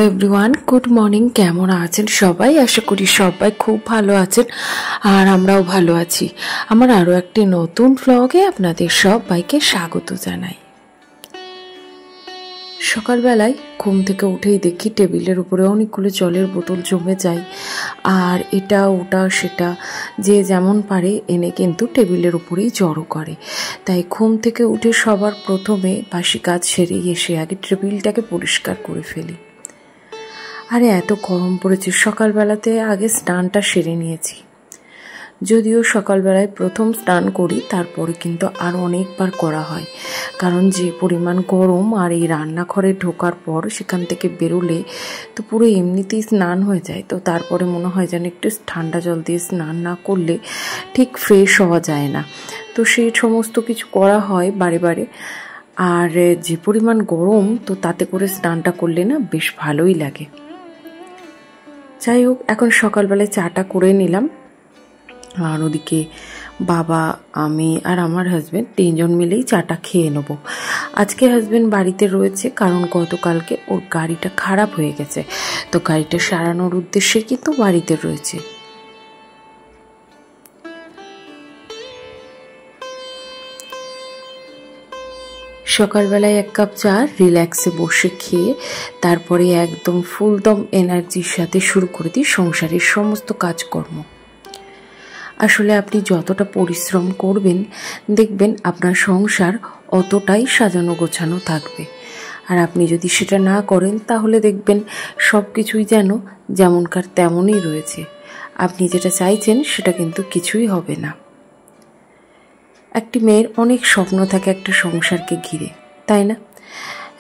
Everyone, good morning. কেমন আছেন সবাই? আশা করি সবাই খুব ভালো আছেন আর আমরাও ভালো আছি। আমার আরও একটি নতুন ব্লগে আপনাদের সবাইকে স্বাগত জানাই। সকালবেলায় ঘুম থেকে উঠেই দেখি টেবিলের উপরে অনেকগুলো জলের বোতল জমে যায়, আর এটা ওটা সেটা যে যেমন পারে এনে কিন্তু টেবিলের উপরেই জড়ো করে। তাই ঘুম থেকে উঠে সবার প্রথমে বাসি কাজ সেরে এসে আগে টেবিলটাকে পরিষ্কার করে ফেলি। আরে এত গরম পড়েছে, সকালবেলাতে আগে স্নানটা সেরে নিয়েছি। যদিও সকালবেলায় প্রথম স্নান করি, তারপরে কিন্তু আরও অনেকবার করা হয়, কারণ যে পরিমাণ গরম আর এই রান্নাঘরে ঢোকার পর সেখান থেকে বেরোলে তো পুরো এমনিতেই স্নান হয়ে যায়। তো তারপরে মনে হয় যেন একটু ঠান্ডা জল দিয়ে স্নান না করলে ঠিক ফ্রেশ হওয়া যায় না। তো সেই সমস্ত কিছু করা হয় বারে বারে। আর যে পরিমাণ গরম, তো তাতে করে স্নানটা করলে না বেশ ভালোই লাগে। যাই হোক, এখন সকালবেলায় চাটা করে নিলাম, আর ওদিকে বাবা, আমি আর আমার হাজব্যান্ড তিনজন মিলেই চাটা খেয়ে নেবো। আজকে হাজব্যান্ড বাড়িতে রয়েছে, কারণ গতকালকে ওর গাড়িটা খারাপ হয়ে গেছে, তো গাড়িটা সারানোর উদ্দেশ্যে কিন্তু বাড়িতে রয়েছে। সকালবেলায় এক কাপ চা রিল্যাক্সে বসে খেয়ে তারপরে একদম ফুলদম এনার্জির সাথে শুরু করে দিই সংসারের সমস্ত কাজকর্ম। আসলে আপনি যতটা পরিশ্রম করবেন, দেখবেন আপনার সংসার অতটাই সাজানো গোছানো থাকবে। আর আপনি যদি সেটা না করেন, তাহলে দেখবেন সব কিছুই যেন যেমনকার তেমনই রয়েছে। আপনি যেটা চাইছেন সেটা কিন্তু কিছুই হবে না। একটি মেয়ের অনেক স্বপ্ন থাকে একটা সংসারকে ঘিরে, তাই না?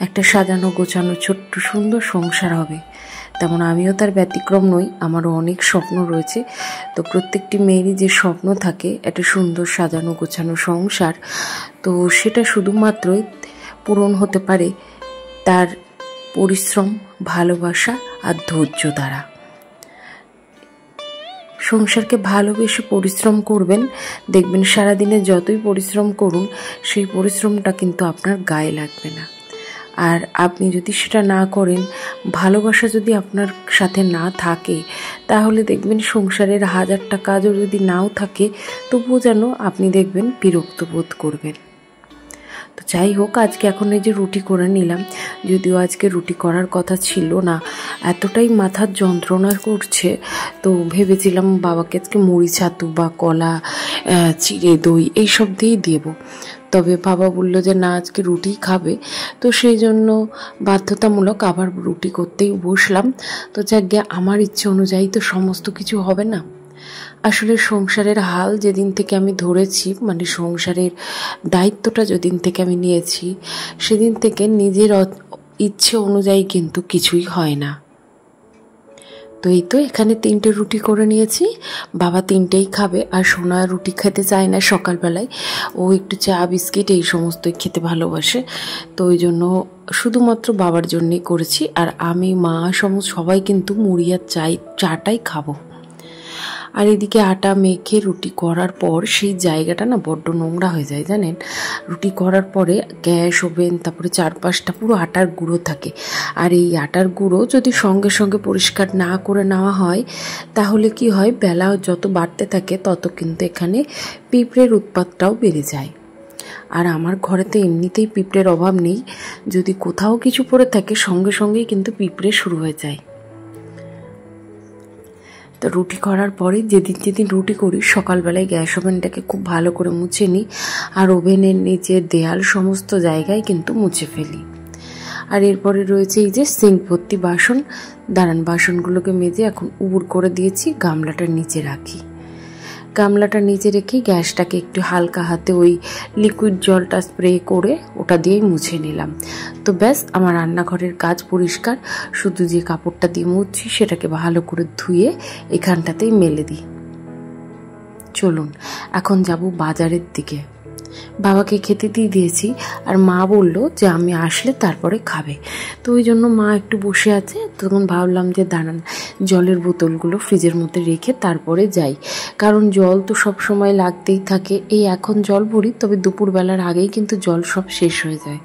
একটা সাজানো গোছানো ছোট্ট সুন্দর সংসার হবে। তেমন আমিও তার ব্যতিক্রম নই, আমারও অনেক স্বপ্ন রয়েছে। তো প্রত্যেকটি মেয়েরই যে স্বপ্ন থাকে একটা সুন্দর সাজানো গোছানো সংসার, তো সেটা শুধুমাত্রই পূরণ হতে পারে তার পরিশ্রম, ভালোবাসা আর ধৈর্য দ্বারা। সংসারকে ভালোবেসে পরিশ্রম করবেন, দেখবেন সারাদিনে যতই পরিশ্রম করুন সেই পরিশ্রমটা কিন্তু আপনার গায়ে লাগবে না। আর আপনি যদি সেটা না করেন, ভালোবাসা যদি আপনার সাথে না থাকে, তাহলে দেখবেন সংসারের হাজারটা কাজও যদি নাও থাকে, তবুও যেন আপনি দেখবেন বিরক্ত বোধ করবেন। তো যাই হোক, আজকে এখন এই যে রুটি করে নিলাম, যদিও আজকে রুটি করার কথা ছিল না, এতটাই মাথার যন্ত্রণা করছে, তো ভেবেছিলাম বাবাকে আজকে মুড়ি ছাতু বা কলা, চিড়ে দই এইসব দিয়েই দেবো। তবে বাবা বললো যে না, আজকে রুটিই খাবে, তো সেই জন্য বাধ্যতামূলক আবার রুটি করতেই বসলাম। তো যাকে আমার ইচ্ছে অনুযায়ী তো সমস্ত কিছু হবে না। আসলে সংসারের হাল যেদিন থেকে আমি ধরেছি, মানে সংসারের দায়িত্বটা যেদিন থেকে আমি নিয়েছি, সেদিন থেকে নিজের ইচ্ছে অনুযায়ী কিন্তু কিছুই হয় না। তো এই তো এখানে 3টে রুটি করে নিয়েছি, বাবা 3টেই খাবে। আর সোনা রুটি খেতে চায় না সকালবেলায়, ও একটু চা বিস্কিট এই সমস্তই খেতে ভালোবাসে। তো ওই জন্য শুধুমাত্র বাবার জন্যই করেছি, আর আমি, মা, সবাই কিন্তু মুড়ি আর চাটাই খাবো। আর এদিকে আটা মেখে রুটি করার পর সেই জায়গাটা না বড্ড নোংরা হয়ে যায়, জানেন? রুটি করার পরে গ্যাস, ওভেন, তারপরে চারপাশটা পুরো আটার গুঁড়ো থাকে। আর এই আটার গুঁড়ো যদি সঙ্গে সঙ্গে পরিষ্কার না করে নেওয়া হয়, তাহলে কি হয়, বেলা যত বাড়তে থাকে তত কিন্তু এখানে পিঁপড়ের উৎপাতটাও বেড়ে যায়। আর আমার ঘরেতে এমনিতেই পিঁপড়ের অভাব নেই, যদি কোথাও কিছু পড়ে থাকে সঙ্গে সঙ্গেই কিন্তু পিঁপড়ে শুরু হয়ে যায়। তো রুটি করার পরে যেদিন রুটি করি, সকালবেলায় গ্যাস ওভেনটাকে খুব ভালো করে মুছে নিই, আর ওভেনের নিচে দেয়াল সমস্ত জায়গায় কিন্তু মুছে ফেলি। আর এরপরে রয়েছে এই যে সিঙ্ক ভর্তি বাসন, দাঁড়ান বাসনগুলোকে মেজে এখন উবুর করে দিয়েছি, গামলাটার নিচে রাখি। গামলাটা নিচে রেখে গ্যাসটাকে একটু হালকা হাতে ওই লিকুইড জলটা স্প্রে করে ওটা দিয়েই মুছে নিলাম। তো ব্যাস, আমার রান্নাঘরের কাজ পরিষ্কার। শুধু যে কাপড়টা দিয়ে মুছছি সেটাকে ভালো করে ধুয়ে এখানটাতেই মেলে দিই। চলুন এখন যাব বাজারের দিকে। বাবাকে খেতে দিয়ে দিয়েছি, আর মা বলল যে আমি আসলে তারপরে খাবে। তো ওই জন্য মা একটু বসে আছে, তখন ভাবলাম যে দাঁড়ান জলের বোতলগুলো ফ্রিজের মধ্যে রেখে তারপরে যাই, কারণ জল তো সব সময় লাগতেই থাকে। এই এখন জল ভরি, তবে দুপুরবেলার আগেই কিন্তু জল সব শেষ হয়ে যায়।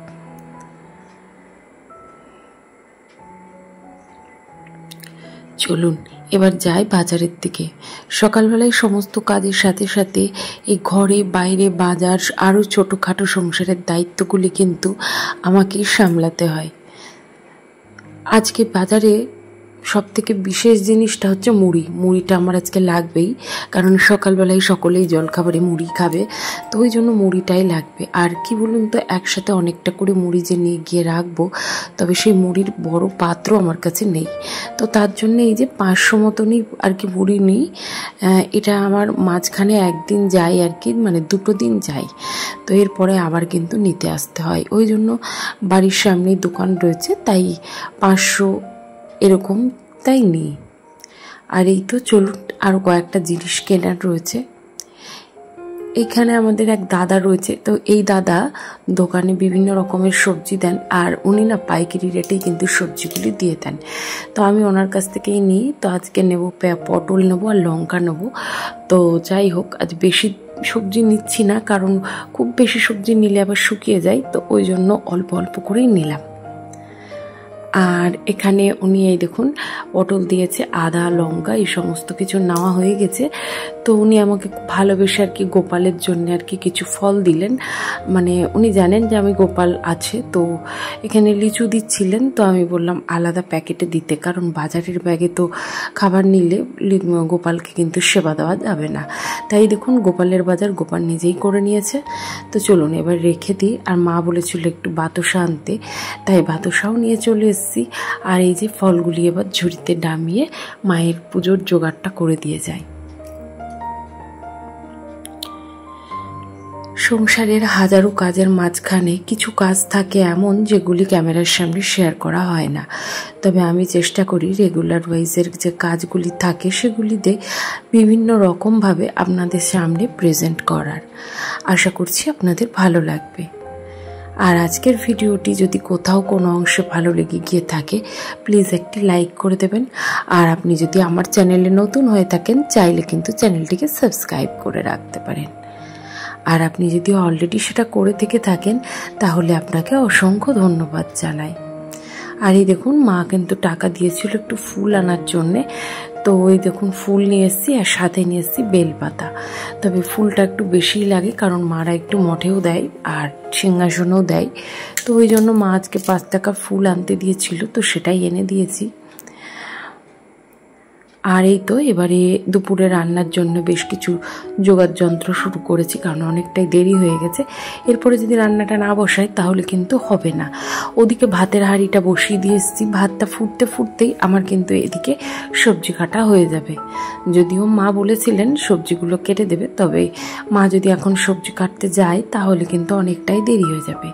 চলুন এবার যাই বাজারের দিকে। সকালবেলায় সমস্ত কাজের সাথে সাথে এই ঘরে বাইরে বাজার আরও ছোটোখাটো সংসারের দায়িত্বগুলি কিন্তু আমাকেই সামলাতে হয়। আজকে বাজারে সবথেকে বিশেষ জিনিসটা হচ্ছে মুড়িটা আমার আজকে লাগবেই, কারণ সকালবেলায় সকলেই জলখাবারে মুড়ি খাবে, তো ওই জন্য মুড়িটাই লাগবে। আর কি বলুন তো, একসাথে অনেকটা করে মুড়ি যে নিয়ে গিয়ে রাখবো, তবে সেই মুড়ির বড় পাত্র আমার কাছে নেই, তো তার জন্য এই যে 500 মতনই আর কি মুড়ি নিই। এটা আমার মাঝখানে একদিন যাই আর কি, মানে 2 দিন যাই, তো এরপরে আবার কিন্তু নিতে আসতে হয়। ওই জন্য বাড়ির সামনেই দোকান রয়েছে, তাই 500 এরকম তাই নিই। আর এই তো চলুন আরও কয়েকটা জিনিস কেনার রয়েছে। এখানে আমাদের এক দাদা রয়েছে, তো এই দাদা দোকানে বিভিন্ন রকমের সবজি দেন, আর উনি না পাইকারি রেটেই কিন্তু সবজিগুলি দিয়ে দেন, তো আমি ওনার কাছ থেকেই নিই। তো আজকে নেব পটল নেবো আর লঙ্কা নেবো। তো যাই হোক, আজ বেশি সবজি নিচ্ছি না, কারণ খুব বেশি সবজি নিলে আবার শুকিয়ে যায়, তো ওই জন্য অল্প অল্প করেই নিলাম। আর এখানে উনি এই দেখুন পটল দিয়েছে, আদা লঙ্কা এই সমস্ত কিছু নেওয়া হয়ে গেছে। তো উনি আমাকে ভালোবেসে আর কি গোপালের জন্য আর কি কিছু ফল দিলেন, মানে উনি জানেন যে আমি গোপাল আছে, তো এখানে লিচু দিচ্ছিলেন। তো আমি বললাম আলাদা প্যাকেটে দিতে, কারণ বাজারের ব্যাগে তো খাবার নিলে গোপালকে কিন্তু সেবা দেওয়া যাবে না। তাই দেখুন গোপালের বাজার গোপাল নিজেই করে নিয়েছে। তো চলুন এবার রেখে দিই। আর মা বলেছিল একটু বাতাসা আনতে, তাই বাতাসাও নিয়ে চলে এসেছি। আর এই যে ফলগুলি এবার ঝুড়িতে নামিয়ে মায়ের পুজোর জোগাড়টা করে দিয়ে যায়। সংসারের হাজারো কাজের মাঝখানে কিছু কাজ থাকে এমন যেগুলি ক্যামেরার সামনে শেয়ার করা হয় না, তবে আমি চেষ্টা করি রেগুলার ওয়াইজের যে কাজগুলি থাকে সেগুলিতে বিভিন্ন রকমভাবে আপনাদের সামনে প্রেজেন্ট করার। আশা করছি আপনাদের ভালো লাগবে। আর আজকের ভিডিওটি যদি কোথাও কোনো অংশে ভালো লেগে গিয়ে থাকে, প্লিজ একটি লাইক করে দেবেন। আর আপনি যদি আমার চ্যানেলে নতুন হয়ে থাকেন, চাইলে কিন্তু চ্যানেলটিকে সাবস্ক্রাইব করে রাখতে পারেন। আর আপনি যদি অলরেডি সেটা করে থেকে থাকেন, তাহলে আপনাকে অসংখ্য ধন্যবাদ জানাই। আর এই দেখুন মা কিন্তু টাকা দিয়েছিল একটু ফুল আনার জন্যে, তো ওই দেখুন ফুল নিয়ে এসেছি, আর সাথে নিয়ে এসেছি বেলপাতা। তবে ফুলটা একটু বেশিই লাগে, কারণ মারা একটু মঠেও দেয় আর সিংহাসনেও দেয়, তো ওই জন্য মা আজকে 5 টাকার ফুল আনতে দিয়েছিল, তো সেটাই এনে দিয়েছি। আর এই তো এবারে দুপুরে রান্নার জন্য বেশ কিছু জোগাড় যন্ত্র শুরু করেছি, কারণ অনেকটাই দেরি হয়ে গেছে। এরপরে যদি রান্নাটা না বসাই তাহলে কিন্তু হবে না। ওদিকে ভাতের হাঁড়িটা বসিয়ে দিয়ে এসেছি, ভাতটা ফুটতে ফুটতেই আমার কিন্তু এদিকে সবজি কাটা হয়ে যাবে। যদিও মা বলেছিলেন সবজিগুলো কেটে দেবে, তবে মা যদি এখন সবজি কাটতে যায় তাহলে কিন্তু অনেকটাই দেরি হয়ে যাবে।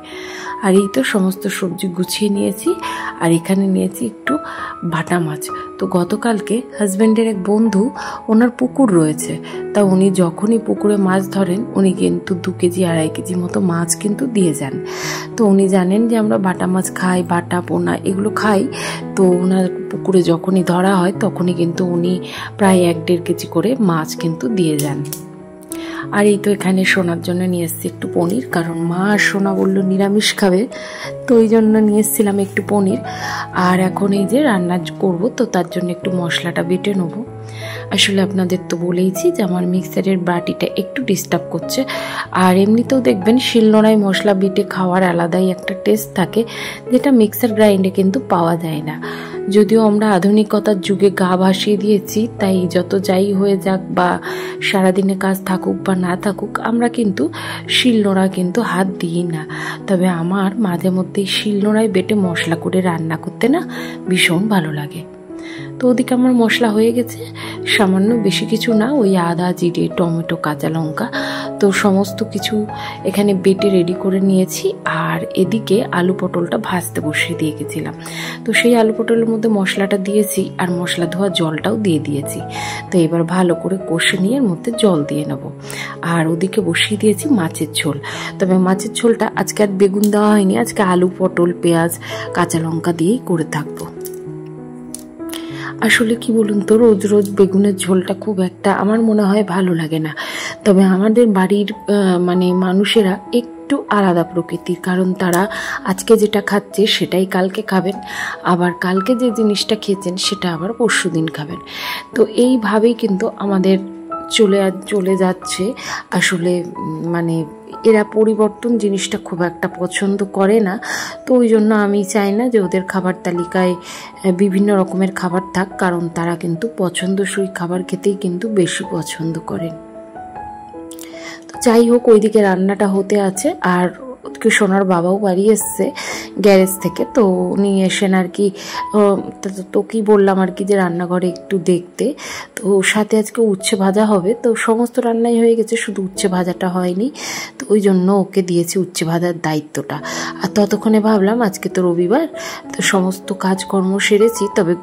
আর এই তো সমস্ত সবজি গুছিয়ে নিয়েছি। আর এখানে নিয়েছি একটু বাটা মাছ। তো গতকালকে হাজব্যান্ডের এক বন্ধু, ওনার পুকুর রয়েছে, তা উনি যখনই পুকুরে মাছ ধরেন উনি কিন্তু 2 কেজি 2.5 কেজি মতো মাছ কিন্তু দিয়ে যান। তো উনি জানেন যে আমরা বাটা মাছ খাই, বাটা পোনা এগুলো খাই, তো ওনার পুকুরে যখনই ধরা হয় তখনই কিন্তু উনি প্রায় 1-1.5 কেজি করে মাছ কিন্তু দিয়ে যান। আর এই তো এখানে সোনার জন্য নিয়ে এসেছি একটু পনির, কারণ মা আর সোনা বললো নিরামিষ খাবে, তো ওই জন্য নিয়ে এসেছিলাম একটু পনির। আর এখন এই যে রান্না করব, তো তার জন্য একটু মশলাটা বেটে নেবো। আসলে আপনাদের তো বলেইছি যে আমার মিক্সারের বাটিটা একটু ডিস্টার্ব করছে। আর এমনিতেও দেখবেন শিলনোড়ায় মশলা বেটে খাওয়ার আলাদাই একটা টেস্ট থাকে, যেটা মিক্সার গ্রাইন্ডে কিন্তু পাওয়া যায় না। যদিও আমরা আধুনিকতার যুগে গা ভাসিয়ে দিয়েছি, তাই যত যাই হয়ে যাক বা সারাদিনে কাজ থাকুক বা না থাকুক, আমরা কিন্তু শিলনোড়া কিন্তু হাত দিই না। তবে আমার মাঝে মধ্যে শিলনোড়ায় বেটে মশলা করে রান্না করতে না ভীষণ ভালো লাগে। তো ওদিকে আমার মশলা হয়ে গেছে, সামান্য বেশি কিছু না, ওই আদা জিরে টমেটো কাঁচা লঙ্কা, তো সমস্ত কিছু এখানে বেটে রেডি করে নিয়েছি। আর এদিকে আলু পটলটা ভাজতে বসিয়ে দিয়ে গেছিলাম, তো সেই আলু পটলের মধ্যে মশলাটা দিয়েছি আর মশলা ধোয়া জলটাও দিয়ে দিয়েছি। তো এবার ভালো করে কষে নিয়ে এর মধ্যে জল দিয়ে নেব। আর ওদিকে বসিয়ে দিয়েছি মাছের ঝোল। তবে মাছের ঝোলটা আজকে আর বেগুন দেওয়া হয়নি, আজকে আলু পটল পেঁয়াজ কাঁচা লঙ্কা দিয়েই করে থাকবো। আসলে কি বলুন তো, রোজ রোজ বেগুনের ঝোলটা খুব একটা আমার মনে হয় ভালো লাগে না। তবে আমাদের বাড়ির মানে মানুষেরা একটু একটু আলাদা প্রকৃতির, কারণ তারা আজকে যেটা খাচ্ছে সেটাই কালকে খাবেন, আবার কালকে যে জিনিসটা খেয়েছেন সেটা আবার পরশু দিন খাবেন। তো এইভাবেই কিন্তু আমাদের চলে যাচ্ছে। আসলে মানে এরা পরিবর্তন জিনিসটা খুব একটা পছন্দ করে না, তো ওই জন্য আমি চাই না যে ওদের খাবার তালিকায় বিভিন্ন রকমের খাবার থাক, কারণ তারা কিন্তু পছন্দসই খাবার খেতেই কিন্তু বেশি পছন্দ করেন। তো যাই হোক, ওইদিকে রান্নাটা হতে আছে। আর সোনার বাবাও বাড়ি এসছে গ্যারেজ থেকে, তো উনি এসেন আর কি, তো কি বললাম আর কি যে রান্নাঘরে একটু দেখতে। তো সাথে আজকে উচ্ছে ভাজা হবে, তো সমস্ত রান্নাই হয়ে গেছে, শুধু উচ্ছে ভাজাটা হয়নি, তো ওই জন্য ওকে দিয়েছি উচ্ছে ভাজার দায়িত্বটা। আর ততক্ষণে ভাবলাম আজকে তো রবিবার, তো সমস্ত কাজকর্ম সেরেছি, তবে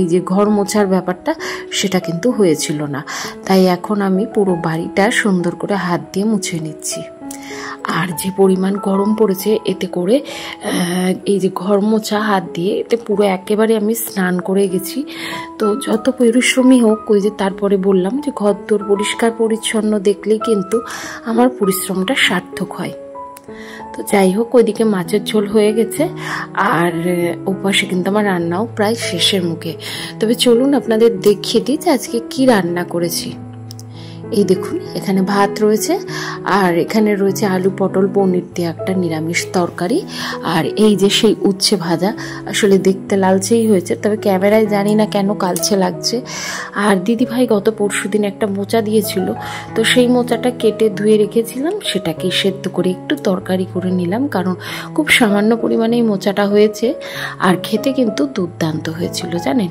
এই যে ঘর মোছার ব্যাপারটা সেটা কিন্তু হয়েছিল না, তাই এখন আমি পুরো বাড়িটা সুন্দর করে হাত দিয়ে মুছে নিচ্ছি। আর যে পরিমাণ গরম পড়েছে, এতে করে এই যে ঘর মোছা হাত দিয়ে এতে পুরো একেবারে আমি স্নান করে গেছি। তো যত পরিশ্রমী হোক, ওই যে তারপরে বললাম যে ঘর দোর পরিষ্কার পরিচ্ছন্ন দেখলেই কিন্তু আমার পরিশ্রমটা সার্থক হয়। তো যাই হোক, ওইদিকে মাছের ঝোল হয়ে গেছে, আর ওপাশে কিন্তু আমার রান্নাও প্রায় শেষের মুখে। তবে চলুন আপনাদের দেখিয়ে দিই যে আজকে কি রান্না করেছি। এই দেখুন, এখানে ভাত রয়েছে, আর এখানে রয়েছে আলু পটল পনির দিয়ে একটা নিরামিষ তরকারি, আর এই যে সেই উচ্ছে ভাজা। আসলে দেখতে লালচেই হয়েছে, তবে ক্যামেরায় জানি না কেন কালচে লাগছে। আর দিদিভাই গত পরশুদিন একটা মোচা দিয়েছিল, তো সেই মোচাটা কেটে ধুয়ে রেখেছিলাম, সেটাকে সেদ্ধ করে একটু তরকারি করে নিলাম, কারণ খুব সামান্য পরিমাণেই মোচাটা হয়েছে, আর খেতে কিন্তু দুর্দান্ত হয়েছিল জানেন।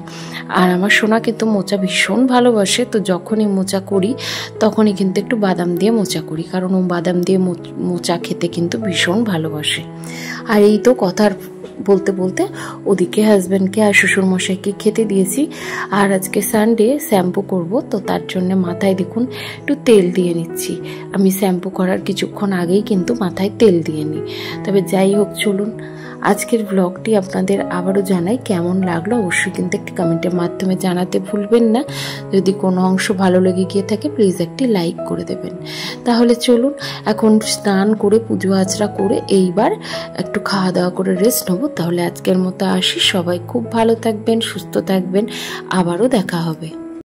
আর আমার সোনা কিন্তু মোচা ভীষণ ভালোবাসে, তো যখনই মোচা করি তখনই কিন্তু একটু বাদাম দিয়ে মোচা করি, কারণ ও বাদাম দিয়ে মোচা খেতে কিন্তু ভীষণ ভালোবাসে। আর এই তো কথার বলতে বলতে ওদিকে হাজব্যান্ডকে আর শ্বশুরমশাইকে খেতে দিয়েছি। আর আজকে সানডে শ্যাম্পু করব, তো তার জন্য মাথায় দেখুন একটু তেল দিয়ে নিচ্ছি। আমি শ্যাম্পু করার কিছুক্ষণ আগেই কিন্তু মাথায় তেল দিয়ে নিই। তবে যাই হোক, চলুন আজকের ব্লগটি আপনাদের আবারও জানাই কেমন লাগলো, অবশ্যই কিন্তু একটি কমেন্টের মাধ্যমে জানাতে ভুলবেন না। যদি কোনো অংশ ভালো লেগে গিয়ে থাকে প্লিজ একটি লাইক করে দেবেন। তাহলে চলুন এখন স্নান করে পুজো আচরা করে এইবার একটু খাওয়া দাওয়া করে রেস্ট নেবো। তাহলে আজকের মতো আসি, সবাই খুব ভালো থাকবেন, সুস্থ থাকবেন, আবারও দেখা হবে।